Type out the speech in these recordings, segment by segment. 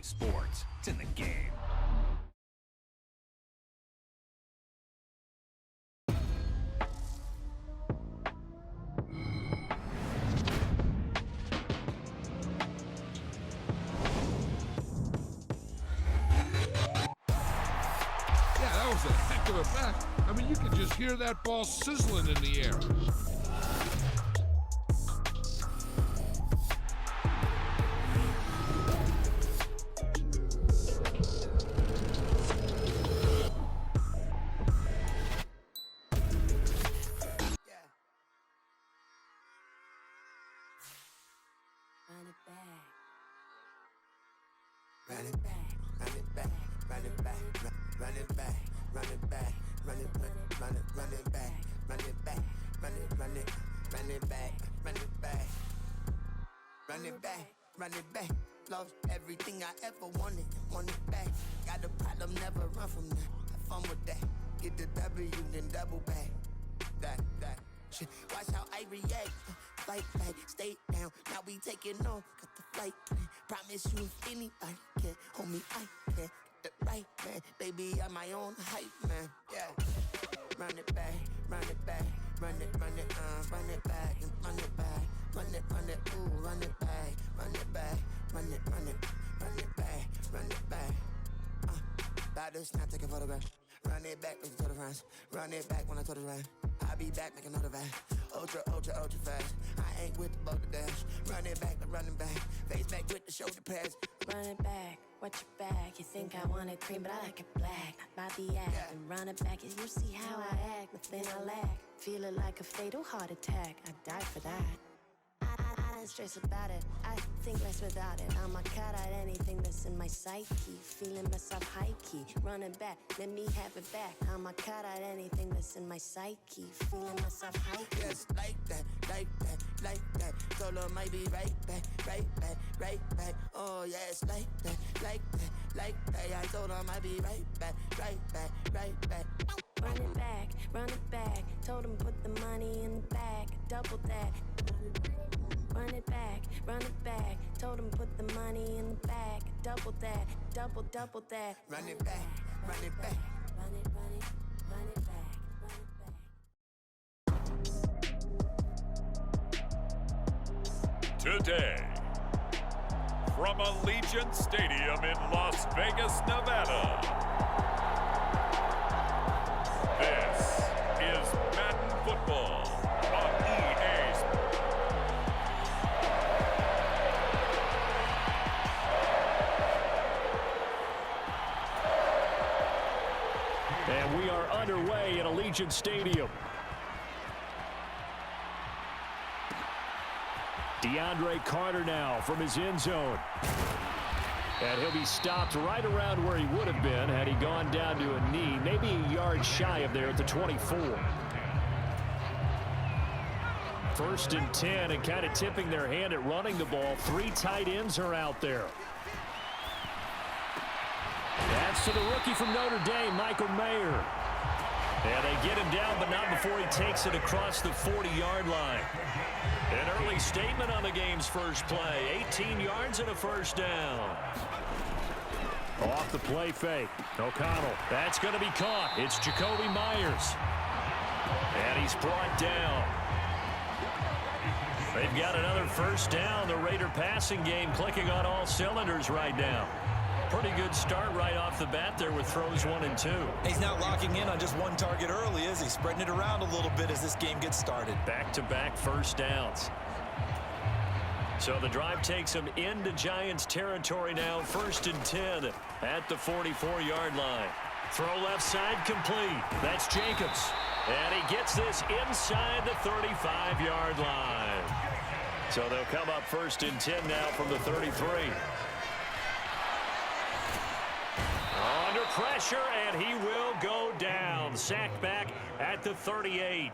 sports. It's in the game. That was a heck of a bat. I mean, you could just hear that ball sizzling in the air. Run it back. Run it back, run it back, run it back, run it back, run it back, run it, run it, run it back, run it back, run it, run it, run it back, run it back, run it back, run it back. Lost everything I ever wanted, want it back. Got a problem, never run from that. Have fun with that. Get the W, then double back. That shit. Watch how I react. Fight back, stay down. Now we taking on. Got the flight plan. Promise you if anybody can, homie, I can. Get the right man, baby, I'm my own hype man. Yeah. Run it back, run it back, run it back, and run it back, run it, ooh, run it back, run it back, run it back, run it back. About to snap, take a photograph. Run it back with the total friends. Run it back when I told it right. I'll be back, make another back. Ultra, ultra, ultra fast. I ain't with the boat to dash. Run it back, the running back. Face back with the shoulder pads. Run it back, watch your back. You think I want it cream, but I like it black. Not by the act. And run it back, as you see how I act. Nothing I lack. Feel it like a fatal heart attack. I'd die for that. I don't stress about it. I think less without it. I'ma cut out anything that's in my psyche. Feeling myself high key. Running back, let me have it back. I'ma cut out anything that's in my psyche. Feeling myself high key. Yes, like that, like that, like that. Solo might be right back, right back, right back. Oh yes, like that, like that, like that. I told him I'd be right back, right back, right back. Run it back, run it back. Told him put the money in the bag. Double that. Run it back, run it back. Told him put the money in the bag. Double that, double that. Run it back, run it back. Run it, run it, run it back, run it back. Today, from Allegiant Stadium in Las Vegas, Nevada, this is Madden Football on EA Sports. And we are underway at Allegiant Stadium. DeAndre Carter now from his end zone. And he'll be stopped right around where he would have been had he gone down to a knee, maybe a yard shy of there at the 24. 1st and 10, and kind of tipping their hand at running the ball. 3 tight ends are out there. That's to the rookie from Notre Dame, Michael Mayer. And they get him down, but not before he takes it across the 40-yard line. An early statement on the game's first play. 18 yards and a first down. Off the play fake. O'Connell. That's going to be caught. It's Jakobi Meyers. And he's brought down. They've got another first down. The Raider passing game clicking on all cylinders right now. Pretty good start right off the bat there with throws 1 and 2. He's not locking in on just one target early, is he? Spreading it around a little bit as this game gets started. Back-to-back first downs. So the drive takes him into Giants territory now. 1st and 10 at the 44-yard line. Throw left side complete. That's Jacobs. And he gets this inside the 35-yard line. So they'll come up 1st and 10 now from the 33. Under pressure, and he will go down. Sacked back at the 38.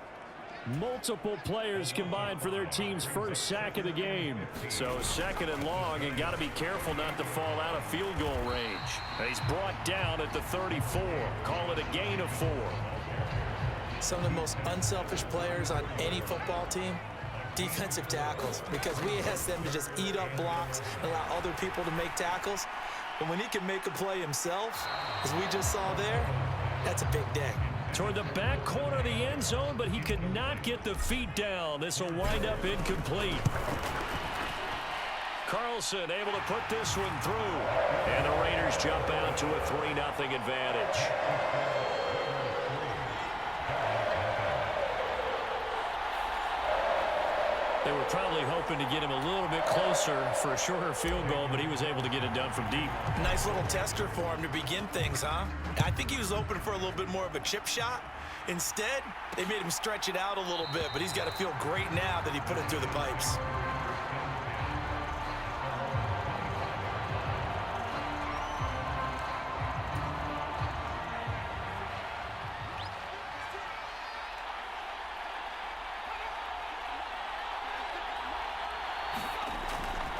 Multiple players combined for their team's first sack of the game. So 2nd and long, and got to be careful not to fall out of field goal range. And he's brought down at the 34. Call it a gain of 4. Some of the most unselfish players on any football team, defensive tackles, because we ask them to just eat up blocks and allow other people to make tackles. And when he can make a play himself, as we just saw there, that's a big day. Toward the back corner of the end zone, but he could not get the feet down. This will wind up incomplete. Carlson able to put this one through. And the Raiders jump out to a 3-0 advantage. They were probably hoping to get him a little bit closer for a shorter field goal, but he was able to get it done from deep. Nice little tester for him to begin things, huh? I think he was hoping for a little bit more of a chip shot. Instead, they made him stretch it out a little bit, but he's got to feel great now that he put it through the pipes.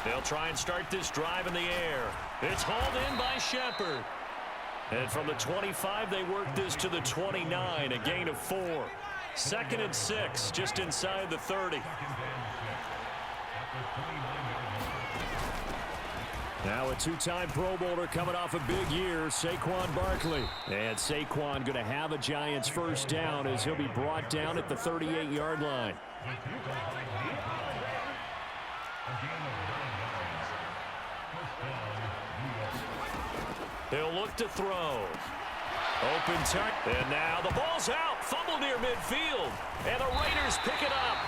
They'll try and start this drive in the air. It's hauled in by Shepard. And from the 25, they work this to the 29, a gain of 4. 2nd and 6, just inside the 30. Now a two-time Pro Bowler coming off a big year, Saquon Barkley. And Saquon going to have a Giants first down as he'll be brought down at the 38-yard line. He'll look to throw. Open turn. And now the ball's out. Fumble near midfield. And the Raiders pick it up.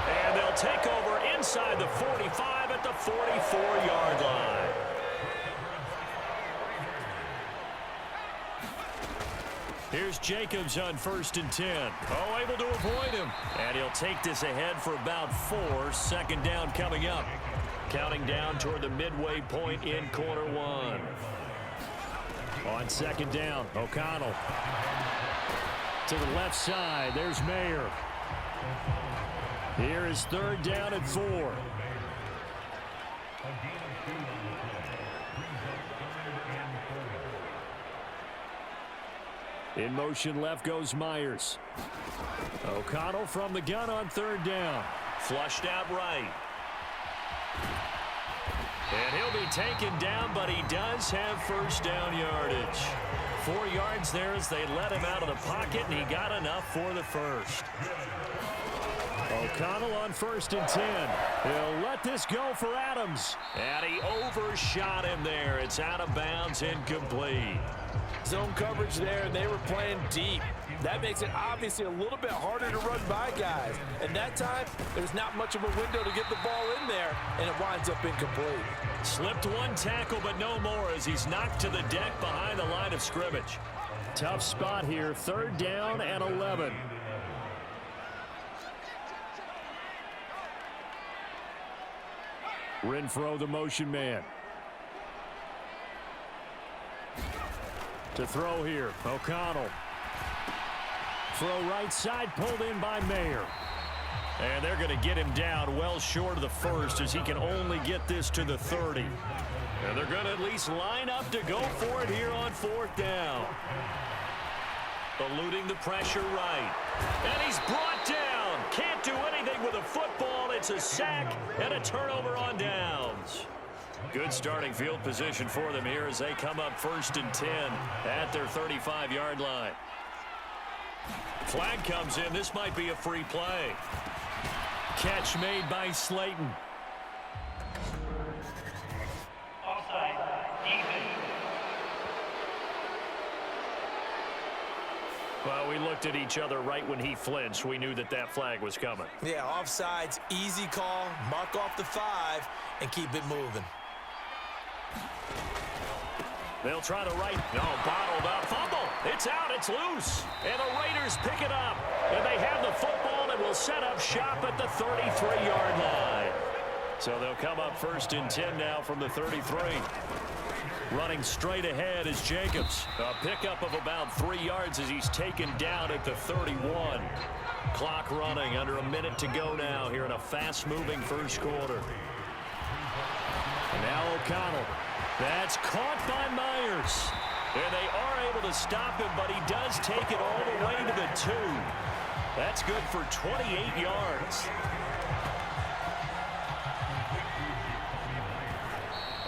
And they'll take over inside the 45 at the 44-yard line. Here's Jacobs on 1st and 10. Oh, able to avoid him. And he'll take this ahead for about 4. 2nd down coming up. Counting down toward the midway point in quarter 1. On 2nd down, O'Connell. To the left side, there's Mayer. Here is 3rd down and 4. In motion left goes Myers. O'Connell from the gun on 3rd down. Flushed out right. And he'll be taken down, but he does have first down yardage. 4 yards there as they let him out of the pocket, and he got enough for the first. O'Connell on 1st and 10. He'll let this go for Adams. And he overshot him there. It's out of bounds, incomplete. Zone coverage there, and they were playing deep. That makes it obviously a little bit harder to run by guys. And that time, there's not much of a window to get the ball in there, and it winds up incomplete. Slipped one tackle, but no more as he's knocked to the deck behind the line of scrimmage. Tough spot here, 3rd down and 11. Renfro, the motion man. To throw here, O'Connell. Throw right side, pulled in by Mayer. And they're going to get him down well short of the first as he can only get this to the 30. And they're going to at least line up to go for it here on 4th down. Eluding the pressure right. And he's brought down. Can't do anything with a football. It's a sack and a turnover on downs. Good starting field position for them here as they come up 1st and 10 at their 35-yard line. Flag comes in. This might be a free play. Catch made by Slayton. Offside, defense. Well, we looked at each other right when he flinched. We knew that that flag was coming. Yeah, offsides, easy call. Mark off the 5 and keep it moving. They'll try to right. No, bottled up. Fumble. It's out. It's loose. And the Raiders pick it up. And they have the football and will set up shop at the 33-yard line. So they'll come up 1st and 10 now from the 33. Running straight ahead is Jacobs. A pickup of about 3 yards as he's taken down at the 31. Clock running, under a minute to go now here in a fast-moving first quarter. And now O'Connell. That's caught by Myers. And they are able to stop him, but he does take it all the way to the 2. That's good for 28 yards.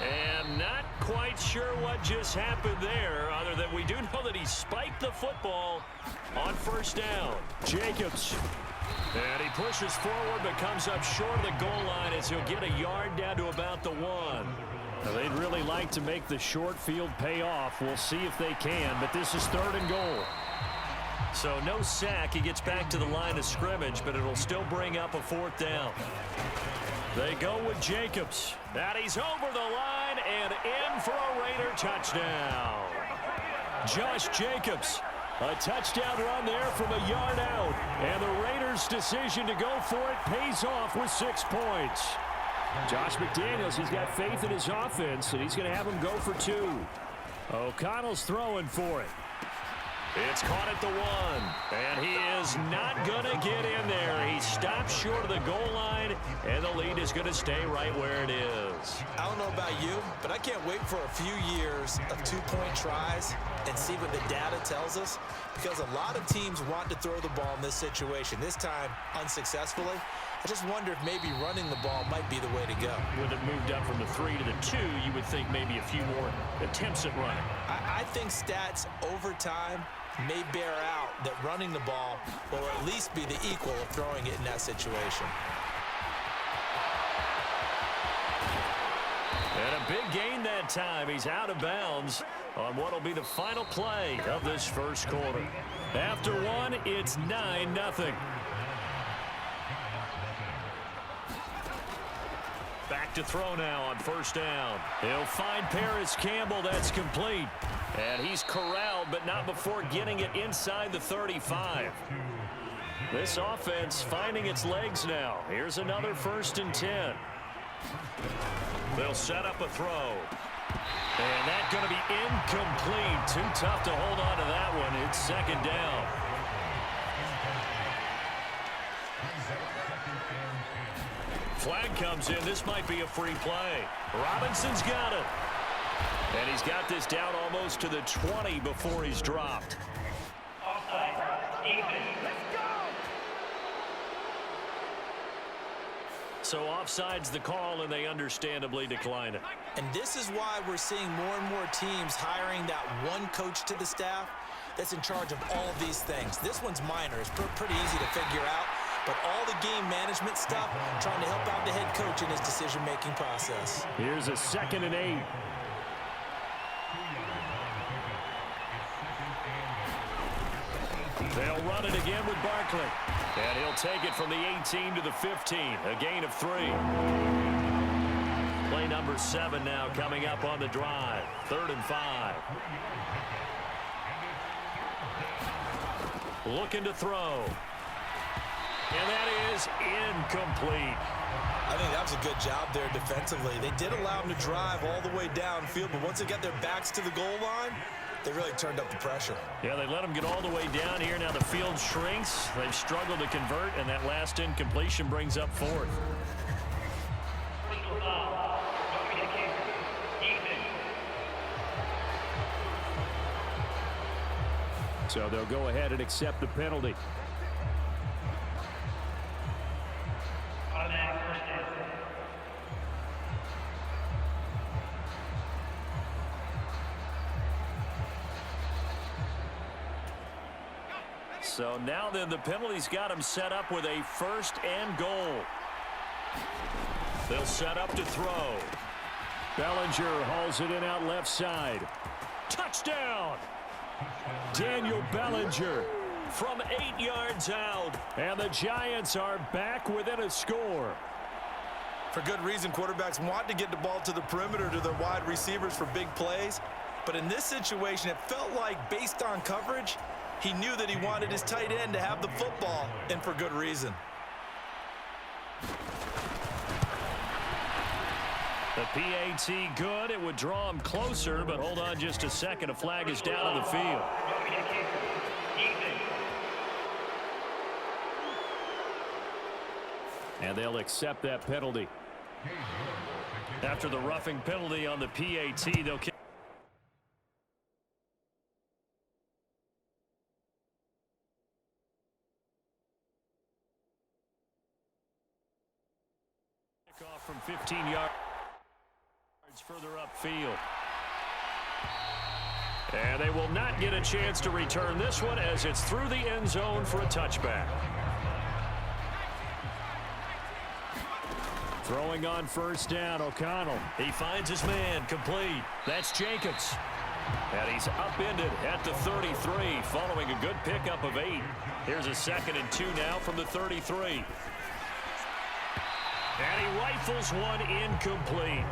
And not quite sure what just happened there, other than we do know that he spiked the football on first down. Jacobs. And he pushes forward but comes up short of the goal line as he'll get a yard down to about the 1. Now, they'd really like to make the short field pay off. We'll see if they can, but this is 3rd and goal. So no sack. He gets back to the line of scrimmage, but it'll still bring up a 4th down. They go with Jacobs. And he's over the line and in for a Raider touchdown. Josh Jacobs. A touchdown run there from a yard out. And the Raiders' decision to go for it pays off with 6 points. Josh McDaniels, he's got faith in his offense, and he's going to have him go for 2. O'Connell's throwing for it. It's caught at the 1, and he is not going to get in there. He stops short of the goal line, and the lead is going to stay right where it is. I don't know about you, but I can't wait for a few years of 2-point tries and see what the data tells us, because a lot of teams want to throw the ball in this situation, this time unsuccessfully. I just wonder if maybe running the ball might be the way to go. With it moved up from the 3 to the 2, you would think maybe a few more attempts at running. I think stats over time may bear out that running the ball will at least be the equal of throwing it in that situation. And a big gain that time. He's out of bounds on what will be the final play of this first quarter. After 1, it's 9-0. Back to throw now on first down. He'll find Paris Campbell. That's complete. And he's corralled, but not before getting it inside the 35. This offense finding its legs now. Here's another 1st and 10. They'll set up a throw. And that's going to be incomplete. Too tough to hold on to that one. It's 2nd down. Flag comes in. This might be a free play. Robinson's got it. And he's got this down almost to the 20 before he's dropped. Offside. Defense. So offside's the call, and they understandably decline it. And this is why we're seeing more and more teams hiring that one coach to the staff that's in charge of all of these things. This one's minor. It's pretty easy to figure out. But all the game management stuff, trying to help out the head coach in his decision-making process. Here's a 2nd and 8. They'll run it again with Barkley. And he'll take it from the 18 to the 15. A gain of 3. Play number 7 now coming up on the drive. 3rd and 5. Looking to throw. And that is incomplete. I think that was a good job there defensively. They did allow him to drive all the way downfield, but once they got their backs to the goal line, they really turned up the pressure. Yeah, they let him get all the way down here. Now the field shrinks. They've struggled to convert, and that last incompletion brings up 4th. Personal foul. Rookie to kick. Defense. So they'll go ahead and accept the penalty. Automatic first down. So now then the penalty's got him set up with a 1st and goal. They'll set up to throw. Bellinger hauls it in out left side. Touchdown! Daniel Bellinger from 8 yards out. And the Giants are back within a score. For good reason, quarterbacks want to get the ball to the perimeter to their wide receivers for big plays. But in this situation, it felt like, based on coverage, he knew that he wanted his tight end to have the football, and for good reason. The PAT good. It would draw him closer, but hold on just a second. A flag is down on the field. Rookie to kick. Defense. And they'll accept that penalty. After the roughing penalty on the PAT, they'll kick. Off from 15 yards further upfield. And they will not get a chance to return this one as it's through the end zone for a touchback. Throwing on first down, O'Connell. He finds his man, complete. That's Jacobs. And he's upended at the 33 following a good pickup of 8. Here's a 2nd and 2 now from the 33. And he rifles one incomplete.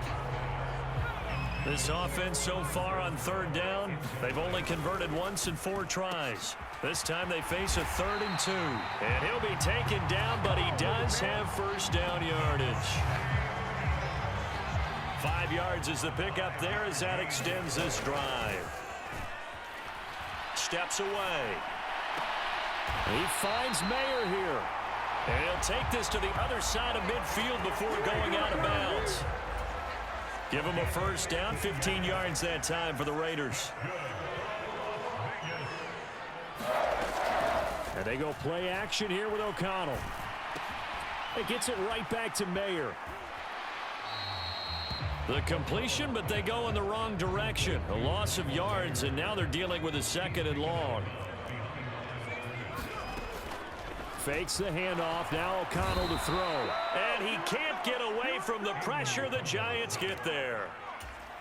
This offense so far on 3rd down, they've only converted once in 4 tries. This time they face a 3rd and 2. And he'll be taken down, but he does have first down yardage. 5 yards is the pickup there as that extends this drive. Steps away. He finds Mayer here. And he'll take this to the other side of midfield before going out of bounds. Give him a first down, 15 yards that time for the Raiders. And they go play action here with O'Connell. It gets it right back to Mayer. The completion, but they go in the wrong direction. A loss of yards, and now they're dealing with a 2nd and long. Fakes the handoff. Now O'Connell to throw. And he can't get away from the pressure. The Giants get there.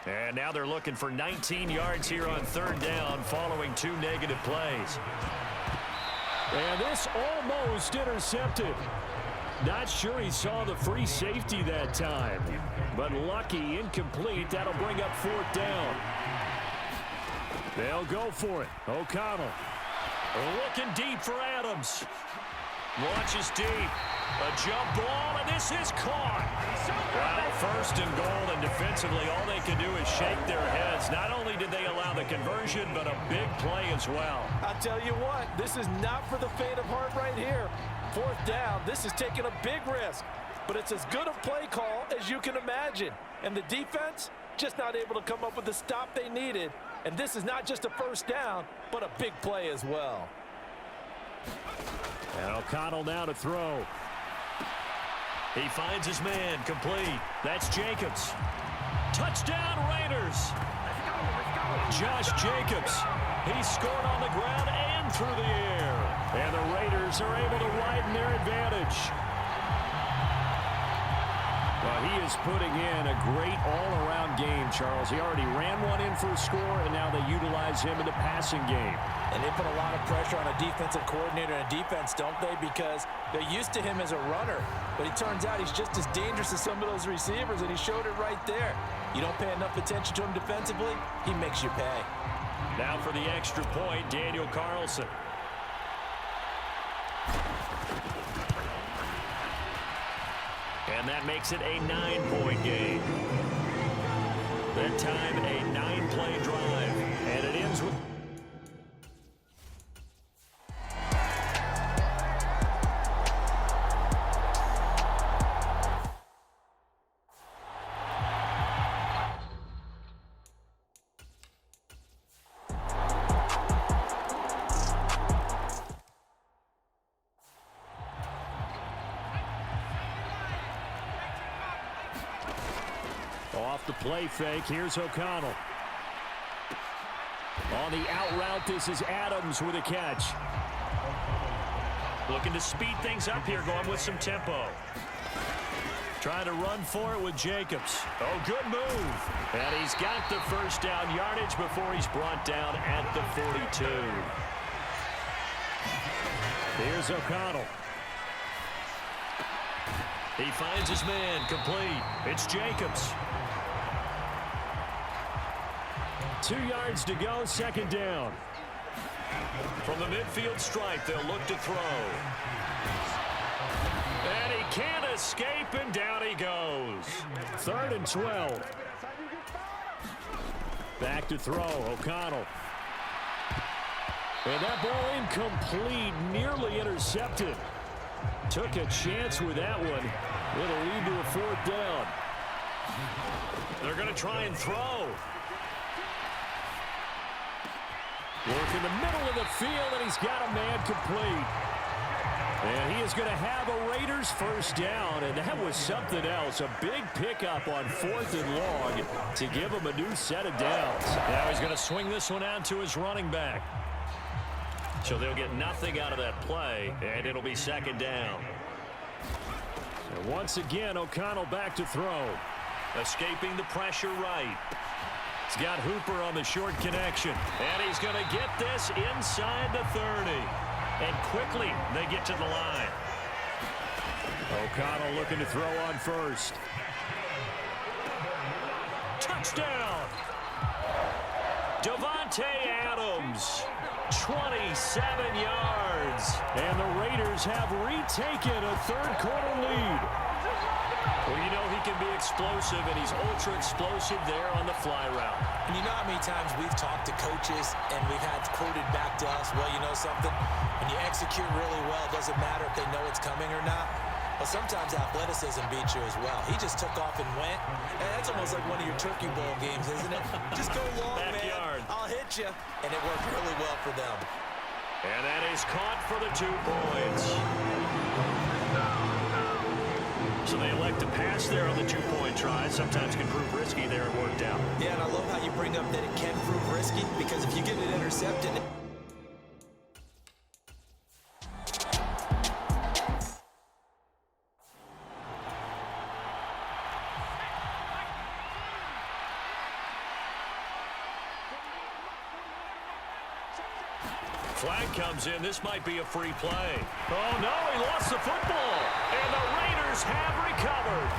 And now they're looking for 19 yards here on 3rd down following 2 negative plays. And this almost intercepted. Not sure he saw the free safety that time. But lucky, incomplete. That'll bring up 4th down. They'll go for it. O'Connell looking deep for Adams. Launches deep. A jump ball, and this is caught. Well, 1st and goal, and defensively, all they can do is shake their heads. Not only did they allow the conversion, but a big play as well. I'll tell you what, this is not for the faint of heart right here. 4th down, this is taking a big risk. But it's as good a play call as you can imagine. And the defense, just not able to come up with the stop they needed. And this is not just a first down, but a big play as well. And O'Connell now to throw. He finds his man, complete. That's Jacobs. Touchdown, Raiders. Josh Jacobs. He scored on the ground and through the air. And the Raiders are able to widen their advantage. Well, he is putting in a great all-around game, Charles. He already ran one in for a score, and now they utilize him in the passing game. And they put a lot of pressure on a defensive coordinator and a defense, don't they? Because they're used to him as a runner. But it turns out he's just as dangerous as some of those receivers, and he showed it right there. You don't pay enough attention to him defensively, he makes you pay. Now for the extra point, Daniel Carlson. And that makes it a 9-point game. That time, a 9-play drive. And it ends with... Off the play fake, here's O'Connell. On the out route, this is Adams with a catch. Looking to speed things up here, going with some tempo. Trying to run for it with Jacobs. Oh, good move. And he's got the first down yardage before he's brought down at the 42. Here's O'Connell. He finds his man, complete. It's Jacobs. 2 yards to go, 2nd down. From the midfield stripe, they'll look to throw. And he can't escape, and down he goes. 3rd and 12. Back to throw, O'Connell. And that ball incomplete, nearly intercepted. Took a chance with that one. It'll lead to a 4th down. They're going to try and throw. Work in the middle of the field, and he's got a man complete. And he is going to have a Raiders first down, and that was something else. A big pickup on 4th and long to give him a new set of downs. Now he's going to swing this one out to his running back. So they'll get nothing out of that play, and it'll be 2nd down. And once again, O'Connell back to throw. Escaping the pressure right. He's got Hooper on the short connection. And he's going to get this inside the 30. And quickly, they get to the line. O'Connell looking to throw on first. Touchdown! Davante Adams, 27 yards. And the Raiders have retaken a 3rd quarter lead. Well, you know he can be explosive, and he's ultra explosive there on the fly route. And you know how many times we've talked to coaches and we've had quoted back to us, well, you know something? When you execute really well, it doesn't matter if they know it's coming or not. But sometimes athleticism beats you as well. He just took off and went. And that's almost like one of your Turkey Bowl games, isn't it? Just go long, Backyard. man. I'll hit you. And it worked really well for them. And that is caught for the 2 points. So they elect to pass there on the 2-point try. Sometimes can prove risky there. It worked out. Yeah, and I love how you bring up that it can prove risky, because if you get it intercepted... Flag comes in. This might be a free play. Oh, no, he lost the football. And the Raiders have recovered.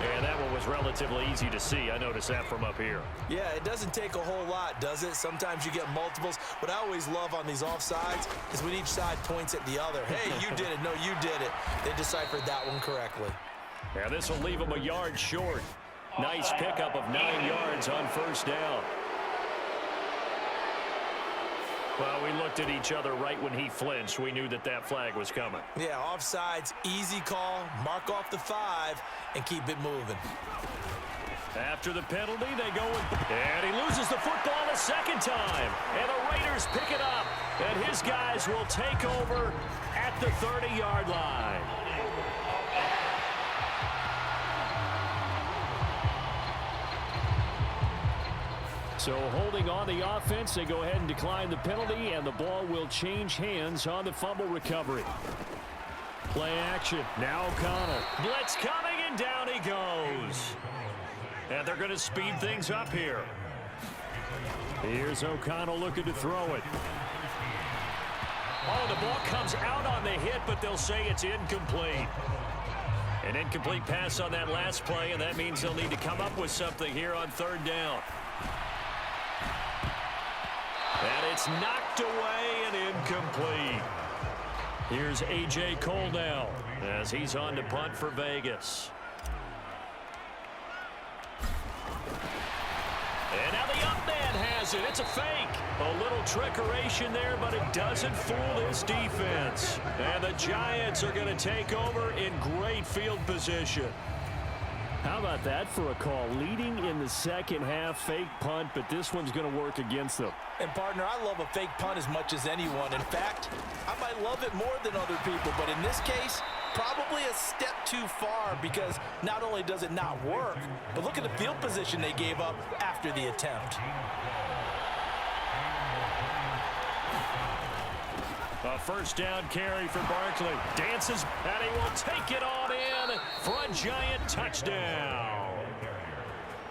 And that one was relatively easy to see. I noticed that from up here. Yeah, it doesn't take a whole lot, does it? Sometimes you get multiples. What I always love on these offsides is when each side points at the other. Hey, you did it. No, you did it. They deciphered that one correctly. Yeah, this will leave him a yard short. Nice pickup of 9 yards on 1st down. Well, we looked at each other right when he flinched. We knew that that flag was coming. Yeah, offsides, easy call, mark off the 5, and keep it moving. After the penalty, they go and he loses the football a 2nd time. And the Raiders pick it up. And his guys will take over at the 30-yard line. So holding on the offense, they go ahead and decline the penalty, and the ball will change hands on the fumble recovery. Play action. Now O'Connell. Blitz coming, and down he goes. And they're going to speed things up here. Here's O'Connell looking to throw it. Oh, the ball comes out on the hit, but they'll say it's incomplete. An incomplete pass on that last play, and that means they'll need to come up with something here on 3rd down. And it's knocked away and incomplete. Here's A.J. Cole now as he's on to punt for Vegas. And now the up man has it. It's a fake. A little trickeration there, but it doesn't fool this defense. And the Giants are going to take over in great field position. How about that for a call? Leading in the 2nd half, fake punt, but this one's going to work against them. And, partner, I love a fake punt as much as anyone. In fact, I might love it more than other people, but in this case, probably a step too far, because not only does it not work, but look at the field position they gave up after the attempt. A 1st down carry for Barkley. Dances, and he will take it on in for a Giant touchdown.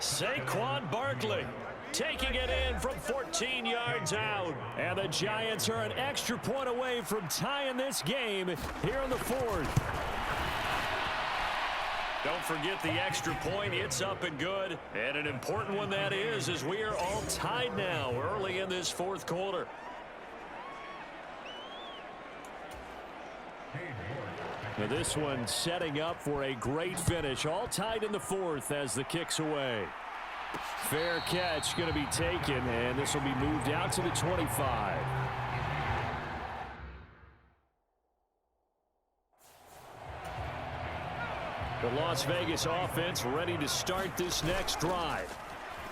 Saquon Barkley taking it in from 14 yards out. And the Giants are an extra point away from tying this game here in the 4th. Don't forget the extra point. It's up and good. And an important one that is, as we are all tied now early in this 4th quarter. Now this one setting up for a great finish. All tied in the 4th as the kick's away. Fair catch going to be taken, and this will be moved out to the 25. The Las Vegas offense ready to start this next drive.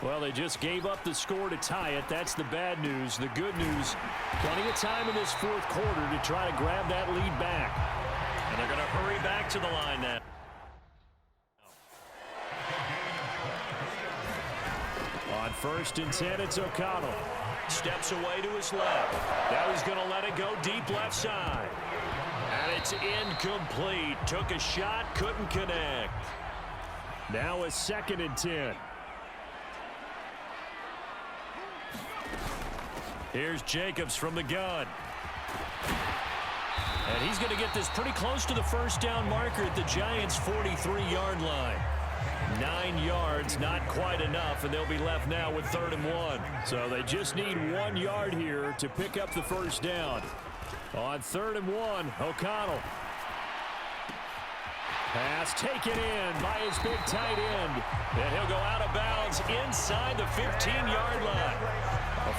Well, they just gave up the score to tie it. That's the bad news. The good news, plenty of time in this fourth quarter to try to grab that lead back. And they're going to hurry back to the line now. On 1st and 10, it's O'Connell. Steps away to his left. Now he's going to let it go deep left side. And it's incomplete. Took a shot, couldn't connect. Now a 2nd and 10. Here's Jacobs from the gun. And he's going to get this pretty close to the first down marker at the Giants' 43-yard line. 9 yards, not quite enough, and they'll be left now with 3rd and 1. So they just need 1 yard here to pick up the first down. On 3rd and 1, O'Connell. Pass taken in by his big tight end. And he'll go out of bounds inside the 15-yard line.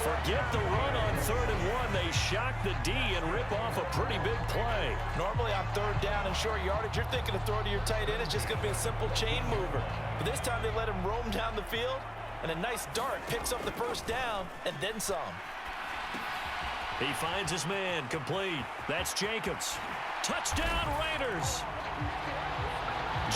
Forget the run on 3rd and 1. They shock the D and rip off a pretty big play. Normally on 3rd down and short yardage, you're thinking to throw to your tight end. It's just going to be a simple chain mover. But this time they let him roam down the field, and a nice dart picks up the first down and then some. He finds his man, complete. That's Jacobs. Touchdown, Raiders.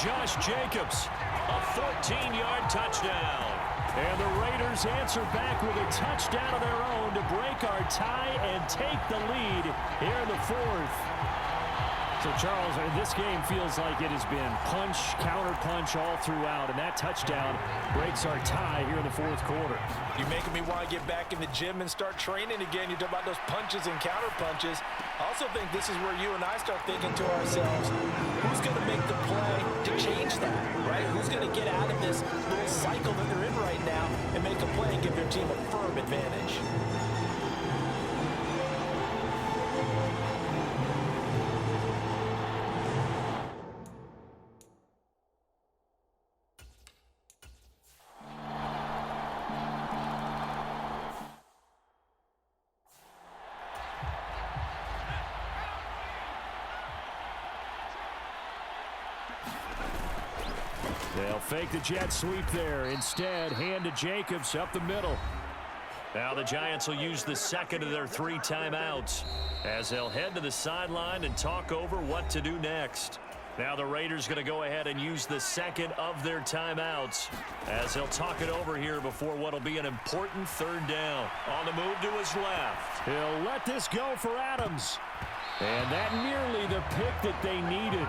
Josh Jacobs, a 14-yard touchdown. And the Raiders answer back with a touchdown of their own to break our tie and take the lead here in the 4th. So, Charles, this game feels like it has been punch, counter-punch all throughout, and that touchdown breaks our tie here in the 4th quarter. You're making me want to get back in the gym and start training again. You talk about those punches and counter-punches. I also think this is where you and I start thinking to ourselves, who's going to make the play to change that, right? Who's going to get out of this little cycle that they're in right now and make a play and give their team a firm advantage? They'll fake the jet sweep there. Instead, hand to Jacobs up the middle. Now the Giants will use the 2nd of their 3 timeouts as they'll head to the sideline and talk over what to do next. Now the Raiders going to go ahead and use the 2nd of their timeouts as they'll talk it over here before what will be an important 3rd down. On the move to his left. He'll let this go for Adams. And that nearly the pick that they needed.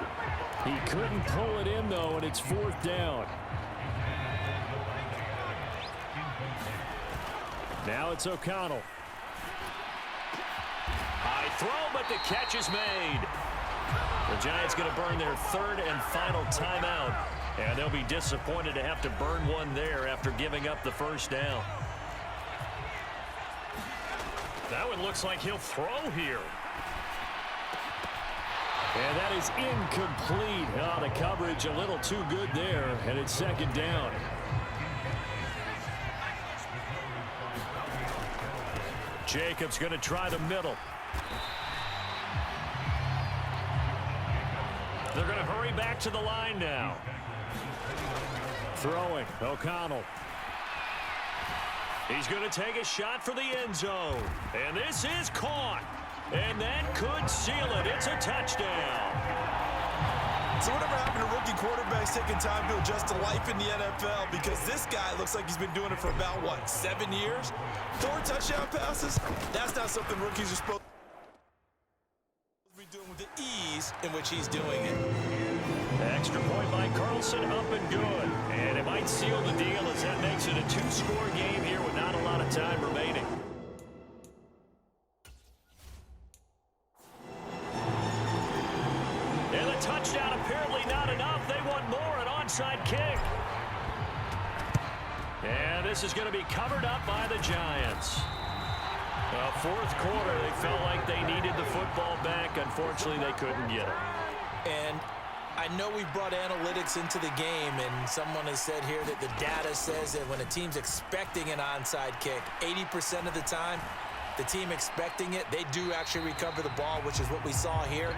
He couldn't pull it in, though, and it's 4th down. Now it's O'Connell. High throw, but the catch is made. The Giants going to burn their 3rd and final timeout, and they'll be disappointed to have to burn one there after giving up the first down. That one looks like he'll throw here. And that is incomplete. Oh, the coverage a little too good there, and it's 2nd down. Jacobs going to try the middle. They're going to hurry back to the line now. Throwing, O'Connell. He's going to take a shot for the end zone. And this is caught. And that could seal it. It's a touchdown. So whatever happened to rookie quarterbacks taking time to adjust to life in the NFL? Because this guy looks like he's been doing it for about, 7 years? 4 touchdown passes? That's not something rookies are supposed to be doing with the ease in which he's doing it. Extra point by Carlson, up and good. And it might seal the deal as that makes it a 2-score game here with not a lot of time remaining. Touchdown apparently not enough. They want more, an onside kick. And this is going to be covered up by the Giants. 4th quarter, they felt like they needed the football back. Unfortunately, they couldn't get it. And I know we've brought analytics into the game, and someone has said here that the data says that when a team's expecting an onside kick, 80% of the time, the team expecting it, they do actually recover the ball, which is what we saw here.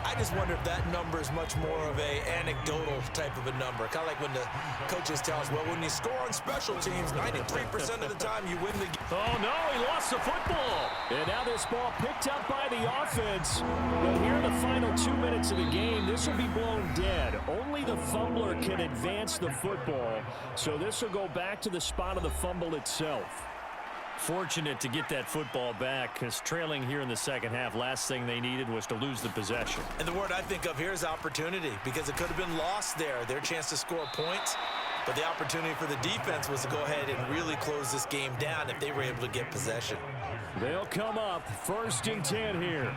I just wonder if that number is much more of a anecdotal type of a number. Kind of like when the coaches tell us, well, when you score on special teams, 93% of the time you win the game. Oh, no, he lost the football. And now this ball picked up by the offense. But here in the final 2 minutes of the game, this will be blown dead. Only the fumbler can advance the football. So this will go back to the spot of the fumble itself. Fortunate to get that football back, because trailing here in the second half, last thing they needed was to lose the possession. And the word I think of here is opportunity, because it could have been lost there, their chance to score points. But the opportunity for the defense was to go ahead and really close this game down if they were able to get possession. They'll come up 1st and 10 here.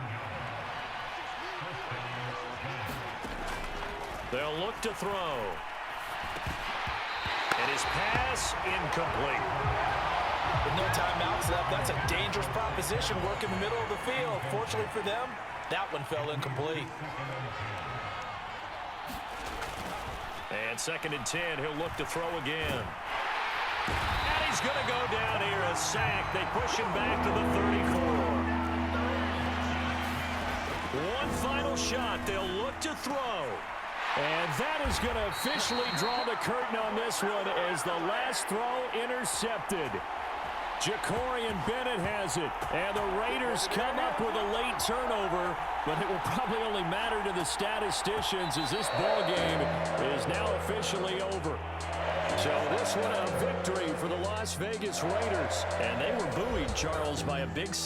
They'll look to throw. And his pass incomplete. With no timeouts left, that's a dangerous proposition. Work in the middle of the field. Fortunately for them, that one fell incomplete. And 2nd and 10, he'll look to throw again. And he's going to go down here, a sack. They push him back to the 34. One final shot. They'll look to throw. And that is going to officially draw the curtain on this one as the last throw intercepted. Jacorian Bennett has it, and the Raiders come up with a late turnover, but it will probably only matter to the statisticians as this ball game is now officially over. So this one a victory for the Las Vegas Raiders, and they were buoyed, Charles, by a big